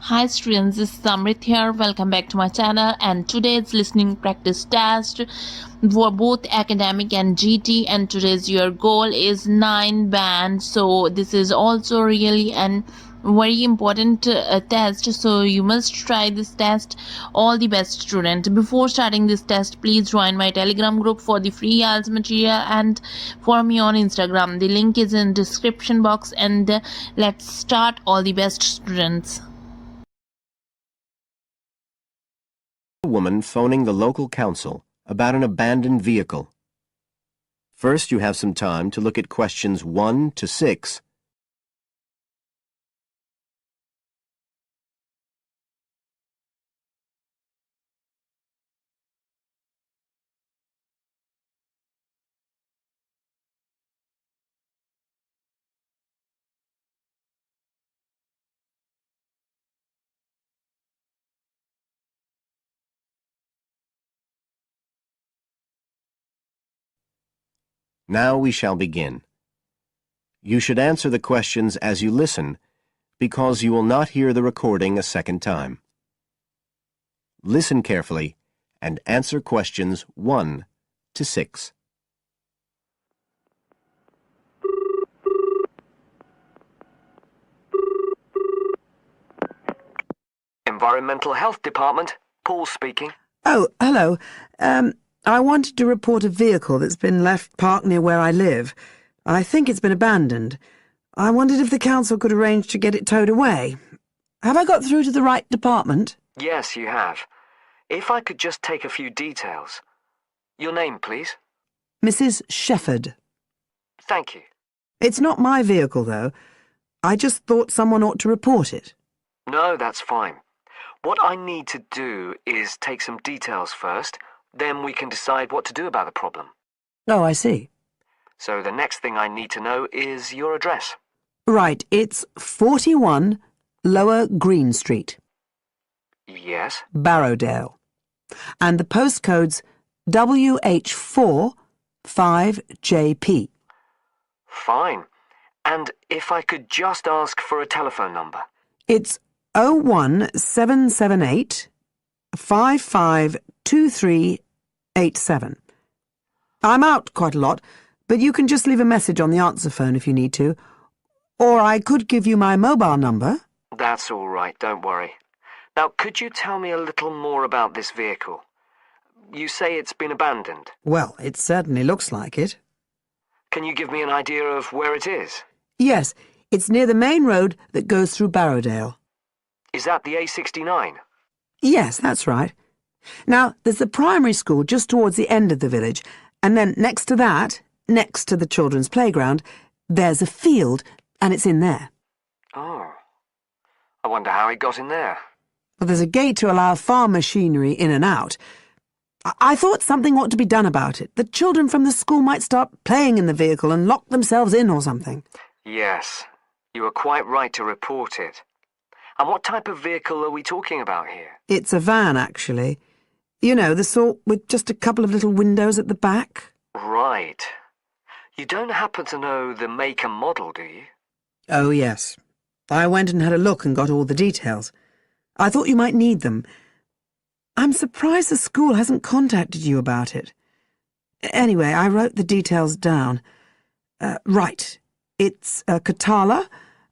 Hi students, this is Amrit here. Welcome back to my channel, and today's listening practice test for both academic and GT, and today's your goal is 9 band. So this is also really an very important test, so you must try this test. All the best student. Before starting this test, please join my telegram group for the free IELTS material and follow me on Instagram. The link is in description box, and let's start. All the best students. A woman phoning the local council about an abandoned vehicle. First, you have some time to look at questions 1 to 6. Now we shall begin. You should answer the questions as you listen, because you will not hear the recording a second time. Listen carefully and answer questions 1 to 6. Environmental Health Department, Paul speaking. Oh, hello. I wanted to report a vehicle that's been left parked near where I live. I think it's been abandoned. I wondered if the council could arrange to get it towed away. Have I got through to the right department? Yes, you have. If I could just take a few details. Your name, please? Mrs. Shepherd. Thank you. It's not my vehicle, though. I just thought someone ought to report it. No, that's fine. What I need to do is take some details first, then we can decide what to do about the problem. Oh, I see. So the next thing I need to know is your address. Right, it's 41 Lower Green Street, Yes? Barrowdale. And the postcode's WH4 5JP. Fine. And if I could just ask for a telephone number. It's 01778 552387. I'm out quite a lot, but you can just leave a message on the answer phone if you need to. Or I could give you my mobile number. That's all right, don't worry. Now, could you tell me a little more about this vehicle? You say it's been abandoned. Well, it certainly looks like it. Can you give me an idea of where it is? Yes, it's near the main road that goes through Barrowdale. Is that the A69? Yes, that's right. Now, there's the primary school just towards the end of the village, and then next to that, next to the children's playground, there's a field, and it's in there. Oh. I wonder how it got in there. Well, there's a gate to allow farm machinery in and out. I thought something ought to be done about it. The children from the school might start playing in the vehicle and lock themselves in or something. Yes, you are quite right to report it. And what type of vehicle are we talking about here? It's a van, actually. You know, the sort with just a couple of little windows at the back. Right. You don't happen to know the make and model, do you? Oh, yes. I went and had a look and got all the details. I thought you might need them. I'm surprised the school hasn't contacted you about it. Anyway, I wrote the details down. Right. It's a Katala,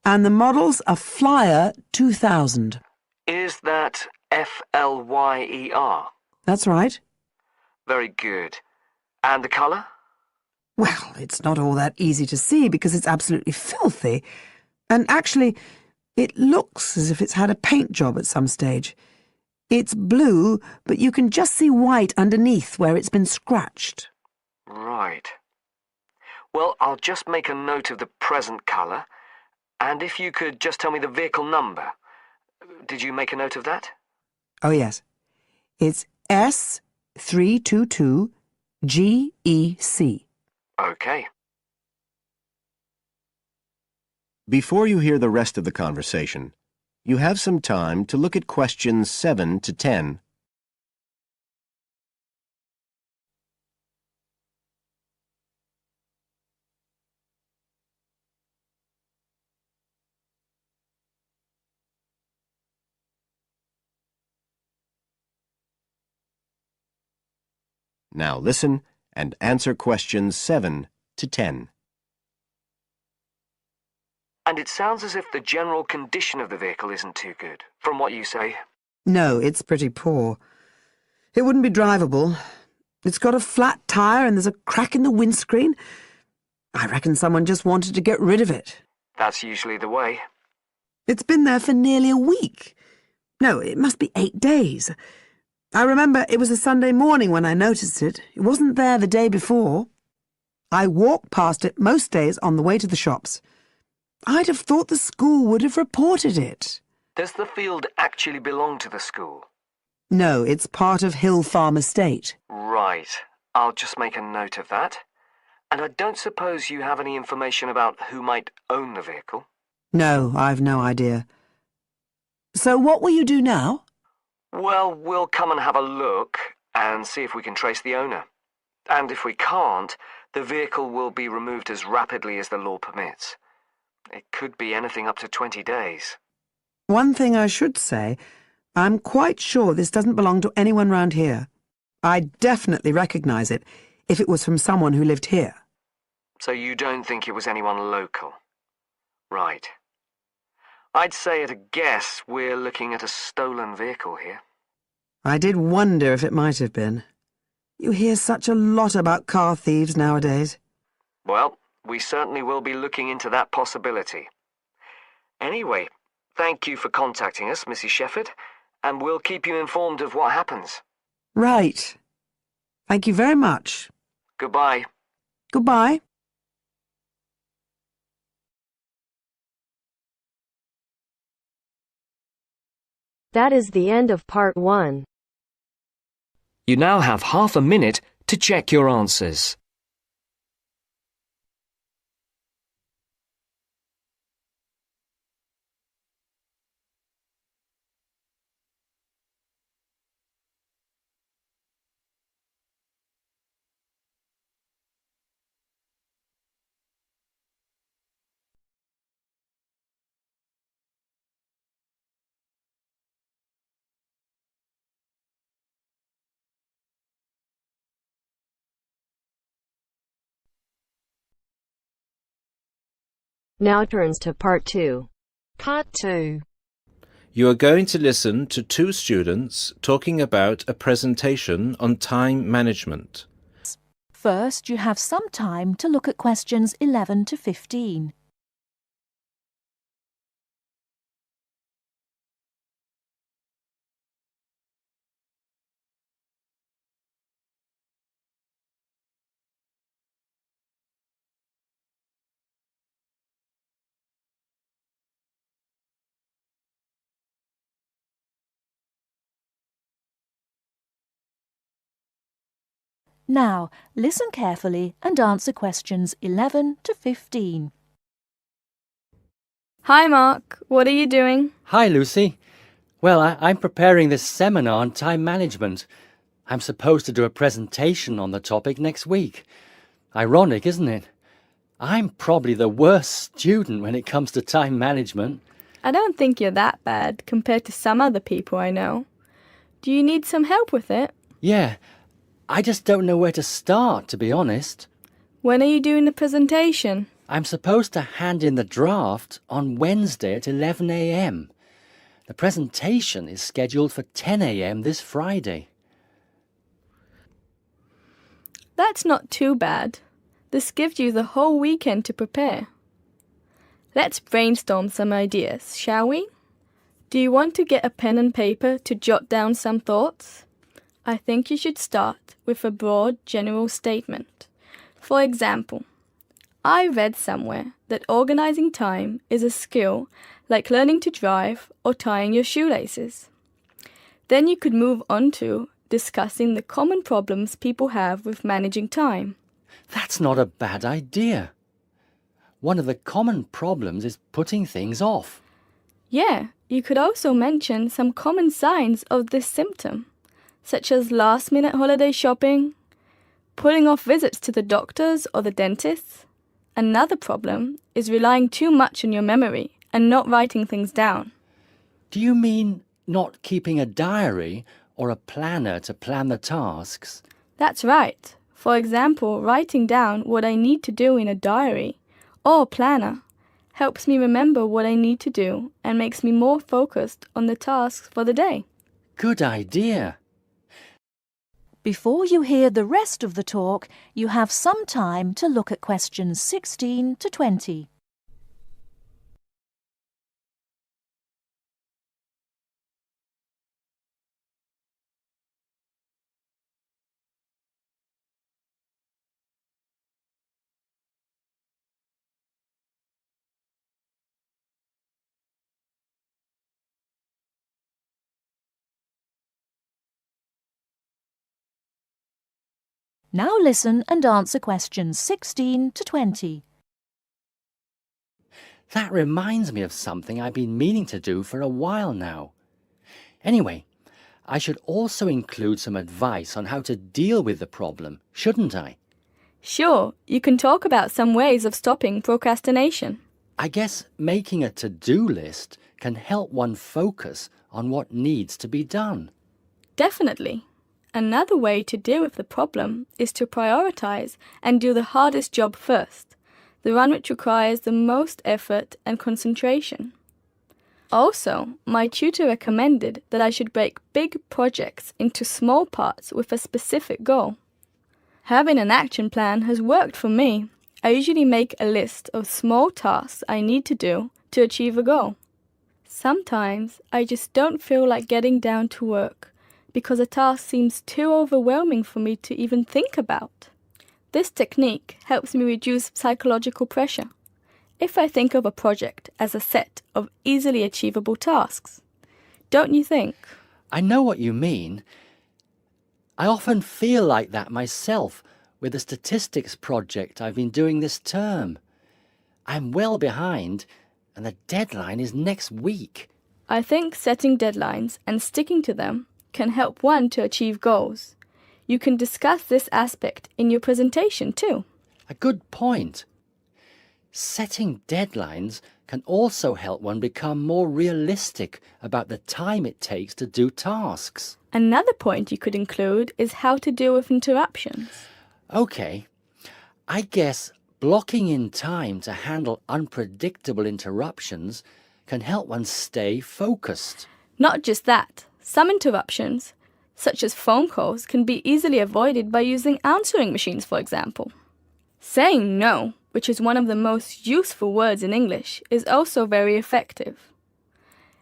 and the model's a Flyer 2000. Is that Flyer? That's right. Very good. And the colour? Well, it's not all that easy to see because it's absolutely filthy. And actually, it looks as if it's had a paint job at some stage. It's blue, but you can just see white underneath where it's been scratched. Right. Well, I'll just make a note of the present colour, and if you could just tell me the vehicle number. Did you make a note of that? Oh, yes. It's S322GEC. Okay. Before you hear the rest of the conversation, you have some time to look at questions 7 to 10. Now listen and answer questions 7 to 10. And it sounds as if the general condition of the vehicle isn't too good, from what you say. No, it's pretty poor. It wouldn't be drivable. It's got a flat tire and there's a crack in the windscreen. I reckon someone just wanted to get rid of it. That's usually the way. It's been there for nearly a week. No, it must be 8 days. I remember it was a Sunday morning when I noticed it. It wasn't there the day before. I walk past it most days on the way to the shops. I'd have thought the school would have reported it. Does the field actually belong to the school? No, it's part of Hill Farm Estate. Right. I'll just make a note of that. And I don't suppose you have any information about who might own the vehicle? No, I've no idea. So what will you do now? Well, we'll come and have a look and see if we can trace the owner. And if we can't, the vehicle will be removed as rapidly as the law permits. It could be anything up to 20 days. One thing I should say, I'm quite sure this doesn't belong to anyone round here. I'd definitely recognise it if it was from someone who lived here. So you don't think it was anyone local? Right. I'd say at a guess we're looking at a stolen vehicle here. I did wonder if it might have been. You hear such a lot about car thieves nowadays. Well, we certainly will be looking into that possibility. Anyway, thank you for contacting us, Mrs. Shefford, and we'll keep you informed of what happens. Right. Thank you very much. Goodbye. Goodbye. That is the end of part 1. You now have half a minute to check your answers. Now turns to part 2. Part 2. You are going to listen to two students talking about a presentation on time management. First, you have some time to look at questions 11 to 15. Now, listen carefully and answer questions 11 to 15. Hi, Mark. What are you doing? Hi, Lucy. Well, I'm preparing this seminar on time management. I'm supposed to do a presentation on the topic next week. Ironic, isn't it? I'm probably the worst student when it comes to time management. I don't think you're that bad compared to some other people I know. Do you need some help with it? Yeah, I just don't know where to start, to be honest. When are you doing the presentation? I'm supposed to hand in the draft on Wednesday at 11 a.m. The presentation is scheduled for 10 a.m. this Friday. That's not too bad. This gives you the whole weekend to prepare. Let's brainstorm some ideas, shall we? Do you want to get a pen and paper to jot down some thoughts? I think you should start with a broad general statement. For example, I read somewhere that organizing time is a skill like learning to drive or tying your shoelaces. Then you could move on to discussing the common problems people have with managing time. That's not a bad idea. One of the common problems is putting things off. Yeah, you could also mention some common signs of this symptom, such as last-minute holiday shopping, putting off visits to the doctors or the dentist. Another problem is relying too much on your memory and not writing things down. Do you mean not keeping a diary or a planner to plan the tasks? That's right. For example, writing down what I need to do in a diary or planner helps me remember what I need to do and makes me more focused on the tasks for the day. Good idea. Before you hear the rest of the talk, you have some time to look at questions 16 to 20. Now listen and answer questions 16 to 20. That reminds me of something I've been meaning to do for a while now. Anyway, I should also include some advice on how to deal with the problem, shouldn't I? Sure, you can talk about some ways of stopping procrastination. I guess making a to-do list can help one focus on what needs to be done. Definitely. Another way to deal with the problem is to prioritize and do the hardest job first, the one which requires the most effort and concentration. Also, my tutor recommended that I should break big projects into small parts with a specific goal. Having an action plan has worked for me. I usually make a list of small tasks I need to do to achieve a goal. Sometimes I just don't feel like getting down to work because a task seems too overwhelming for me to even think about. This technique helps me reduce psychological pressure if I think of a project as a set of easily achievable tasks. Don't you think? I know what you mean. I often feel like that myself with the statistics project I've been doing this term. I'm well behind and the deadline is next week. I think setting deadlines and sticking to them can help one to achieve goals. You can discuss this aspect in your presentation too. A good point. Setting deadlines can also help one become more realistic about the time it takes to do tasks. Another point you could include is how to deal with interruptions. Okay, I guess blocking in time to handle unpredictable interruptions can help one stay focused. Not just that, some interruptions, such as phone calls, can be easily avoided by using answering machines, for example. Saying no, which is one of the most useful words in English, is also very effective.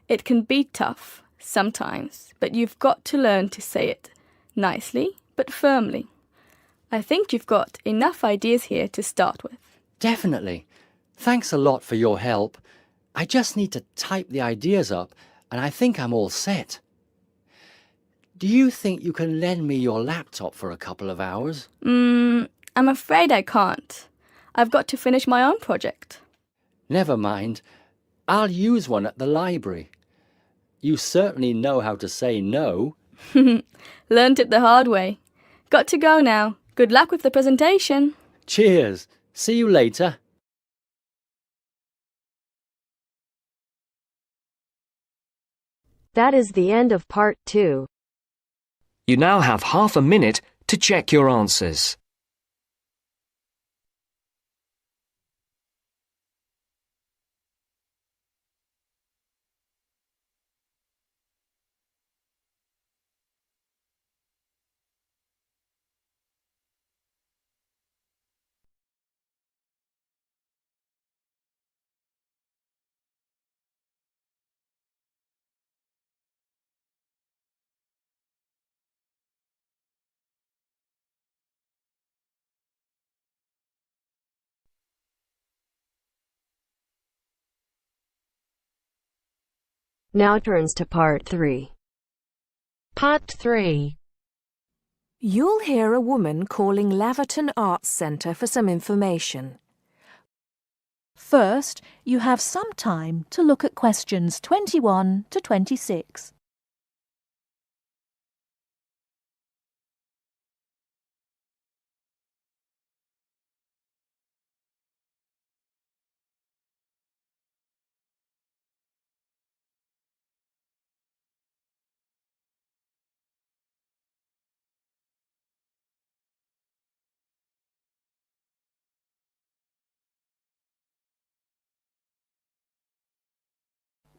It can be tough sometimes, but you've got to learn to say it nicely but firmly. I think you've got enough ideas here to start with. Definitely. Thanks a lot for your help. I just need to type the ideas up and I think I'm all set. Do you think you can lend me your laptop for a couple of hours? I'm afraid I can't. I've got to finish my own project. Never mind. I'll use one at the library. You certainly know how to say no. Learned it the hard way. Got to go now. Good luck with the presentation. Cheers. See you later. That is the end of part 2. You now have half a minute to check your answers. Now turns to part 3. Part 3. You'll hear a woman calling Laverton Arts Centre for some information. First, you have some time to look at questions 21 to 26.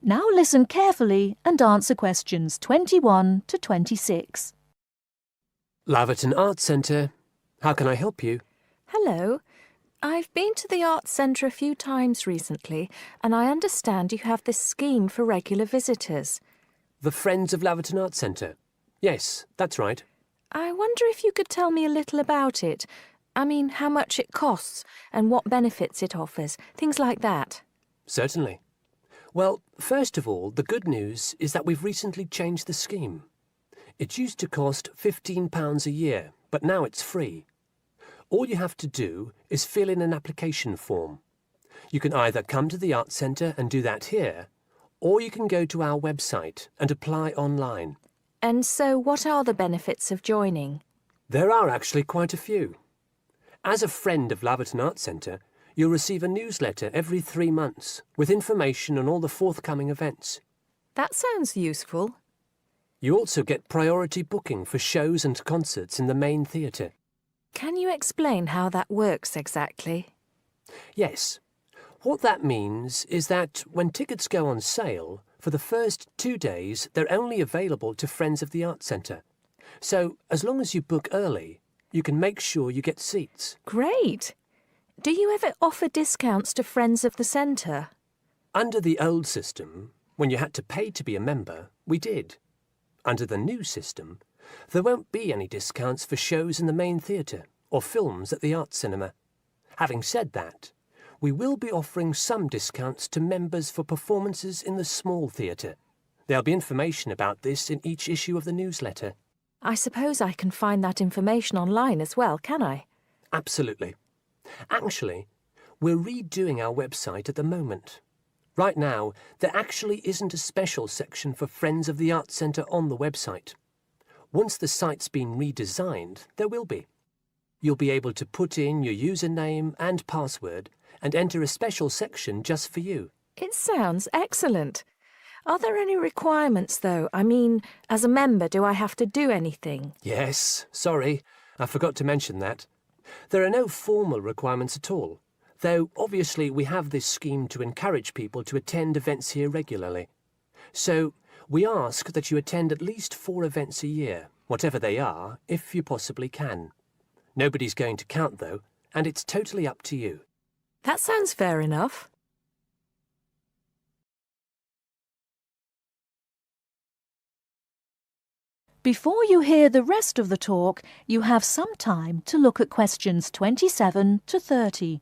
Now listen carefully and answer questions 21 to 26. Laverton Arts Centre. How can I help you? Hello. I've been to the Arts Centre a few times recently, and I understand you have this scheme for regular visitors. The Friends of Laverton Arts Centre. Yes, that's right. I wonder if you could tell me a little about it. I mean, how much it costs and what benefits it offers, things like that. Certainly. Well, first of all, the good news is that we've recently changed the scheme. It used to cost £15 a year, but now it's free. All you have to do is fill in an application form. You can either come to the Arts Centre and do that here, or you can go to our website and apply online. And so what are the benefits of joining? There are actually quite a few. As a friend of Laverton Arts Centre, you'll receive a newsletter every 3 months with information on all the forthcoming events. That sounds useful. You also get priority booking for shows and concerts in the main theatre. Can you explain how that works exactly? Yes. What that means is that when tickets go on sale, for the first 2 days they're only available to Friends of the Arts Centre. So, as long as you book early, you can make sure you get seats. Great! Do you ever offer discounts to Friends of the Centre? Under the old system, when you had to pay to be a member, we did. Under the new system, there won't be any discounts for shows in the main theatre or films at the Arts Cinema. Having said that, we will be offering some discounts to members for performances in the small theatre. There'll be information about this in each issue of the newsletter. I suppose I can find that information online as well, can I? Absolutely. Actually, we're redoing our website at the moment. Right now, there actually isn't a special section for Friends of the Arts Centre on the website. Once the site's been redesigned, there will be. You'll be able to put in your username and password and enter a special section just for you. It sounds excellent. Are there any requirements, though? I mean, as a member, do I have to do anything? Yes, sorry, I forgot to mention that. There are no formal requirements at all, though obviously we have this scheme to encourage people to attend events here regularly. So we ask that you attend at least 4 events a year, whatever they are, if you possibly can. Nobody's going to count, though, and it's totally up to you. That sounds fair enough. Before you hear the rest of the talk, you have some time to look at questions 27 to 30.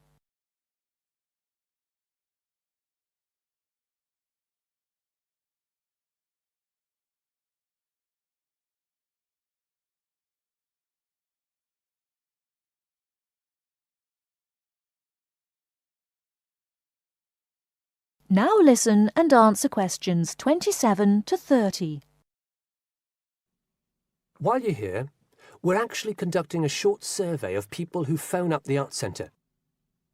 Now listen and answer questions 27 to 30. While you're here, we're actually conducting a short survey of people who phone up the Arts Centre.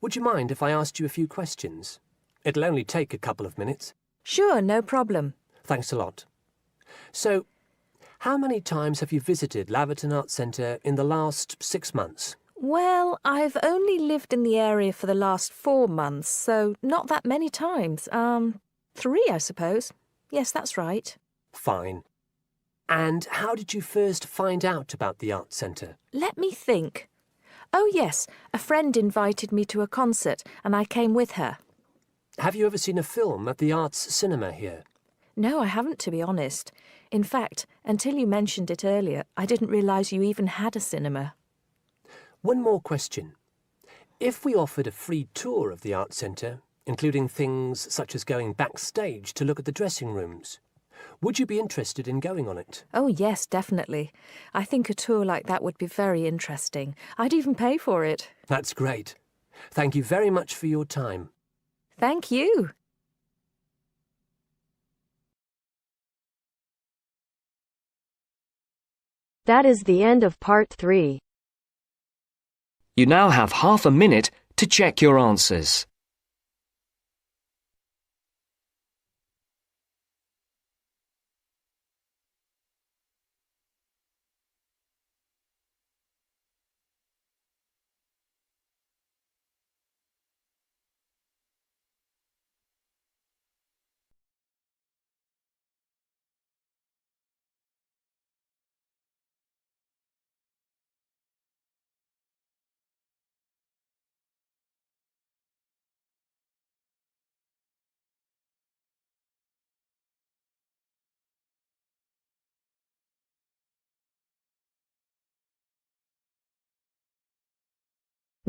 Would you mind if I asked you a few questions? It'll only take a couple of minutes. Sure, no problem. Thanks a lot. So, how many times have you visited Laverton Arts Centre in the last 6 months? Well, I've only lived in the area for the last 4 months, so not that many times. 3, I suppose. Yes, that's right. Fine. And how did you first find out about the Arts Centre? Let me think. Oh, yes, a friend invited me to a concert, and I came with her. Have you ever seen a film at the Arts Cinema here? No, I haven't, to be honest. In fact, until you mentioned it earlier, I didn't realise you even had a cinema. One more question. If we offered a free tour of the Arts Centre, including things such as going backstage to look at the dressing rooms, would you be interested in going on it? Oh, yes, definitely. I think a tour like that would be very interesting. I'd even pay for it. That's great. Thank you very much for your time. Thank you. That is the end of part 3. You now have half a minute to check your answers.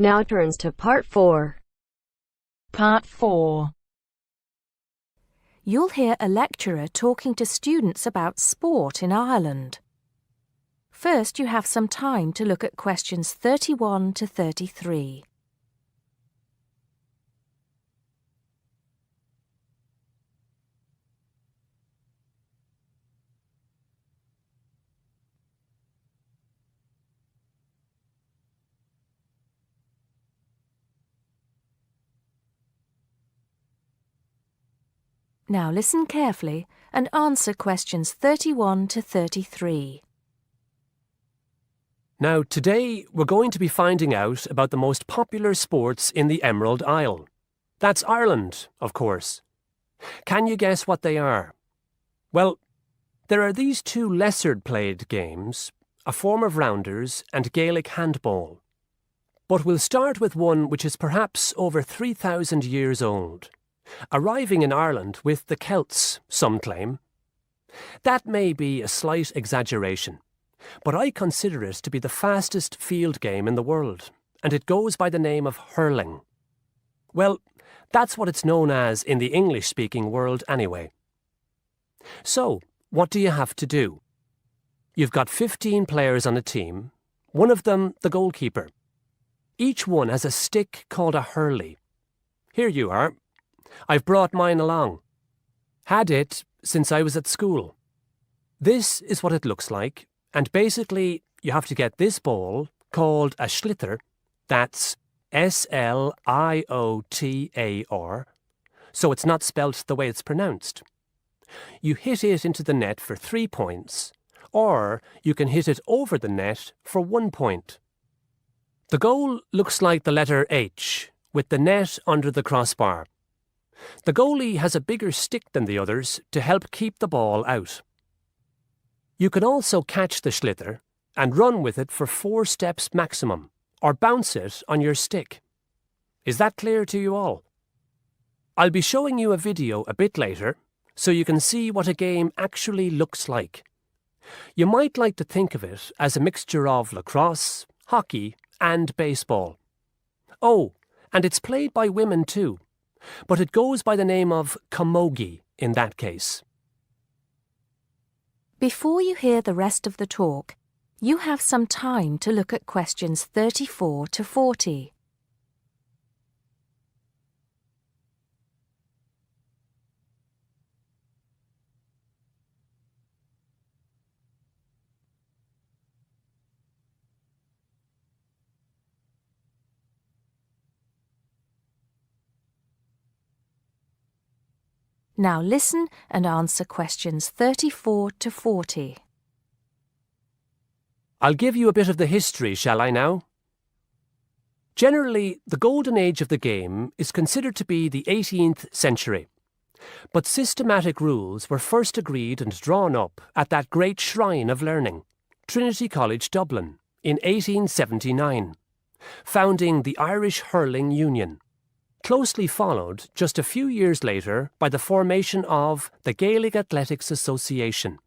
Now turns to Part 4. Part 4. You'll hear a lecturer talking to students about sport in Ireland. First, you have some time to look at questions 31 to 33. Now listen carefully and answer questions 31 to 33. Now, today we're going to be finding out about the most popular sports in the Emerald Isle. That's Ireland, of course. Can you guess what they are? Well, there are these two lesser-played games, a form of rounders and Gaelic handball. But we'll start with one which is perhaps over 3,000 years old, arriving in Ireland with the Celts, some claim. That may be a slight exaggeration, but I consider it to be the fastest field game in the world, and it goes by the name of hurling. Well, that's what it's known as in the English-speaking world anyway. So, what do you have to do? You've got 15 players on a team, one of them the goalkeeper. Each one has a stick called a hurley. Here you are. I've brought mine along. Had it since I was at school. This is what it looks like, and basically you have to get this ball, called a sliotar, that's S-L-I-O-T-A-R, so it's not spelt the way it's pronounced. You hit it into the net for 3 points, or you can hit it over the net for 1 point. The goal looks like the letter H, with the net under the crossbar. The goalie has a bigger stick than the others to help keep the ball out. You can also catch the sliotar and run with it for 4 steps maximum, or bounce it on your stick. Is that clear to you all? I'll be showing you a video a bit later, so you can see what a game actually looks like. You might like to think of it as a mixture of lacrosse, hockey, and baseball. Oh, and it's played by women too, but it goes by the name of camogie in that case. Before you hear the rest of the talk, you have some time to look at questions 34 to 40. Now listen and answer questions 34 to 40. I'll give you a bit of the history, shall I now? Generally, the golden age of the game is considered to be the 18th century. But systematic rules were first agreed and drawn up at that great shrine of learning, Trinity College Dublin, in 1879, founding the Irish Hurling Union, closely followed just a few years later by the formation of the Gaelic Athletics Association.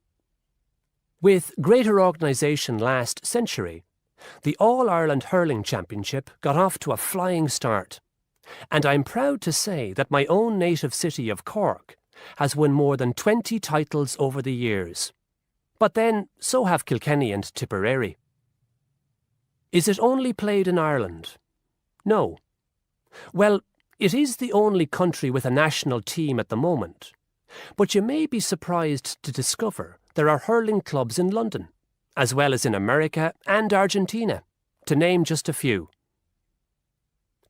With greater organisation last century, the All-Ireland Hurling Championship got off to a flying start, and I'm proud to say that my own native city of Cork has won more than 20 titles over the years. But then, so have Kilkenny and Tipperary. Is it only played in Ireland? No. Well, it is the only country with a national team at the moment, but you may be surprised to discover there are hurling clubs in London, as well as in America and Argentina, to name just a few.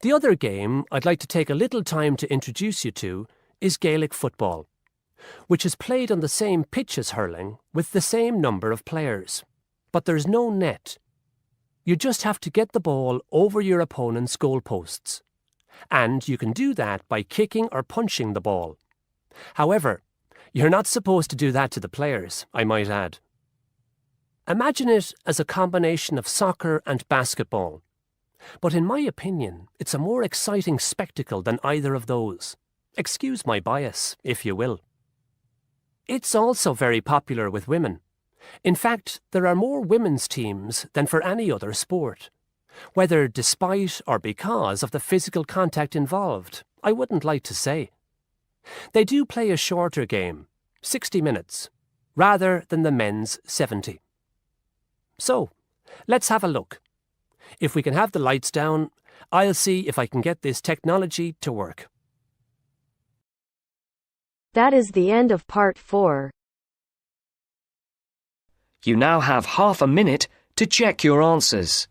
The other game I'd like to take a little time to introduce you to is Gaelic football, which is played on the same pitch as hurling with the same number of players, but there's no net. You just have to get the ball over your opponent's goalposts. And you can do that by kicking or punching the ball. However, you're not supposed to do that to the players, I might add. Imagine it as a combination of soccer and basketball. But in my opinion, it's a more exciting spectacle than either of those. Excuse my bias, if you will. It's also very popular with women. In fact, there are more women's teams than for any other sport. Whether despite or because of the physical contact involved, I wouldn't like to say. They do play a shorter game, 60 minutes, rather than the men's 70. So, let's have a look. If we can have the lights down, I'll see if I can get this technology to work. That is the end of part 4. You now have half a minute to check your answers.